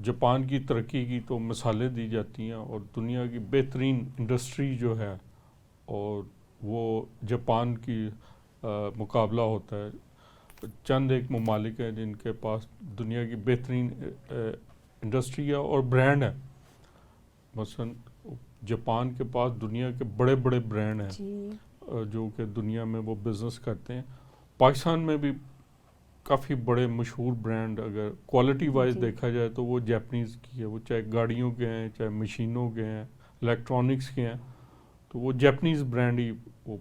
Japan کی ترقی کی تو مثالیں دی جاتی ہیں، اور دنیا کی بہترین انڈسٹری جو ہے اور وہ جاپان کی مقابلہ ہوتا ہے. چند ایک ممالک ہیں جن کے پاس دنیا کی بہترین انڈسٹری ہے اور برانڈ ہے. مثلا جاپان کے پاس دنیا کے بڑے بڑے برانڈ ہیں جو کہ دنیا میں وہ بزنس کرتے ہیں. پاکستان میں بھی کافی بڑے مشہور برانڈ اگر کوالٹی وائز دیکھا جائے تو وہ جاپنیز کی ہے، وہ چاہے گاڑیوں کے ہیں، چاہے مشینوں کے ہیں، الیکٹرانکس کے ہیں، تو وہ جاپنیز برانڈ ہی وہ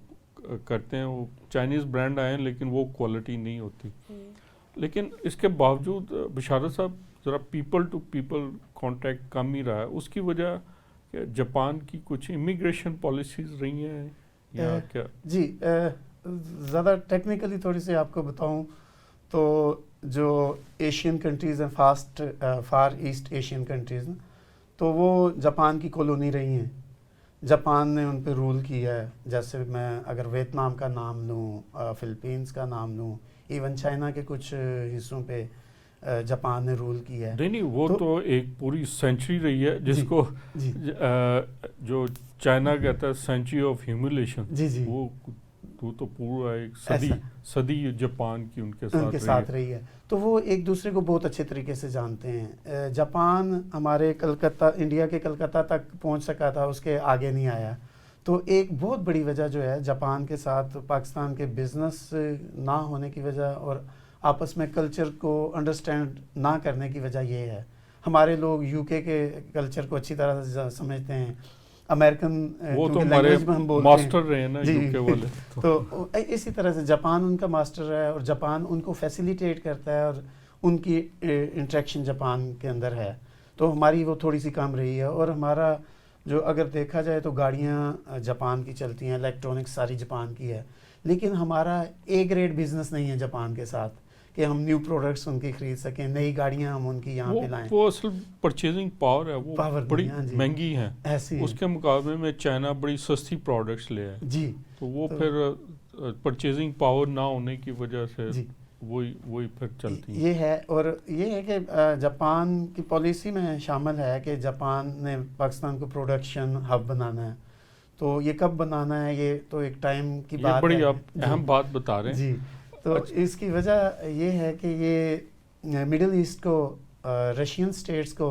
کرتے ہیں. وہ چائنیز برانڈ آئے ہیں لیکن وہ کوالٹی نہیں ہوتی. لیکن اس کے باوجود بشارت صاحب ذرا پیپل ٹو پیپل کانٹیکٹ کم ہی رہا ہے. اس کی وجہ کہ جاپان کی کچھ امیگریشن پالیسیز رہی ہیں یا کیا؟ جی زیادہ ٹیکنیکلی تھوڑی سی آپ کو بتاؤں تو جو ایشین کنٹریز ہیں، فار ایسٹ ایشین کنٹریز ہیں، تو وہ جاپان کی کالونی رہی ہیں. جاپان نے ان پہ رول کیا ہے. جیسے میں اگر ویتنام کا نام لوں، فلپینز کا نام لوں، ایون چائنا کے کچھ حصوں پہ جاپان نے رول کیا ہے. نہیں وہ تو ایک پوری سینچری رہی ہے جس کو جو چائنا کہتا ہے سینچری آف ہیوملیشن. وہ تو پورا ایک صدی جاپان کی ان کے ساتھ رہی ہے. تو وہ ایک دوسرے کو بہت اچھے طریقے سے جانتے ہیں. جاپان ہمارے کلکتہ، انڈیا کے کلکتہ تک پہنچ سکا تھا، اس کے آگے نہیں آیا. تو ایک بہت بڑی وجہ جو ہے جاپان کے ساتھ پاکستان کے بزنس نہ ہونے کی وجہ اور آپس میں کلچر کو انڈرسٹینڈ نہ کرنے کی وجہ یہ ہے. ہمارے لوگ یو کے کلچر کو اچھی طرح سے سمجھتے ہیں، امریکن لینگویج میں ہم بولتے ہیں، ماسٹر رہے ہیں نا یو کے والے. تو اسی طرح سے جاپان ان کا ماسٹر ہے اور جاپان ان کو فیسیلیٹیٹ کرتا ہے اور ان کی انٹریکشن جاپان کے اندر ہے. تو ہماری وہ تھوڑی سی کم رہی ہے. اور ہمارا جو اگر دیکھا جائے تو گاڑیاں جاپان کی چلتی ہیں، الیکٹرانکس ساری جاپان کی ہے، لیکن ہمارا اے گریڈ بزنس نہیں ہے جاپان کے ساتھ کہ ہم نیو پروڈکٹس ان کی خرید سکیں، نئی گاڑیاں ہم ان کی یہاں پہ لائیں. وہ اصل پرچیزنگ پاور ہے، وہ بڑی مہنگی ہیں اس کے مقابلے میں. چائنا بڑی سستی پروڈکٹس لے ہے تو وہ پھر پرچیزنگ پاور نہ ہونے کی وجہ سے وہی پھر چلتی ہیں. یہ ہے. اور یہ ہے کہ جاپان کی پالیسی میں شامل ہے کہ جاپان نے پاکستان کو پروڈکشن ہب بنانا ہے. تو یہ کب بنانا ہے یہ تو ایک ٹائم کی بات ہے. بڑی آپ اہم بات بتا رہے ہیں. تو اس کی وجہ یہ ہے کہ یہ مڈل ایسٹ کو، رشین سٹیٹس کو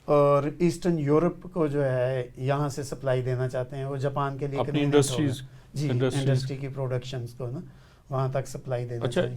اور ایسٹرن یورپ کو جو ہے یہاں سے سپلائی دینا چاہتے ہیں. وہ جاپان کے لیے اپنی انڈسٹری کی پروڈکشنز کو نا وہاں تک سپلائی دینا چاہیے.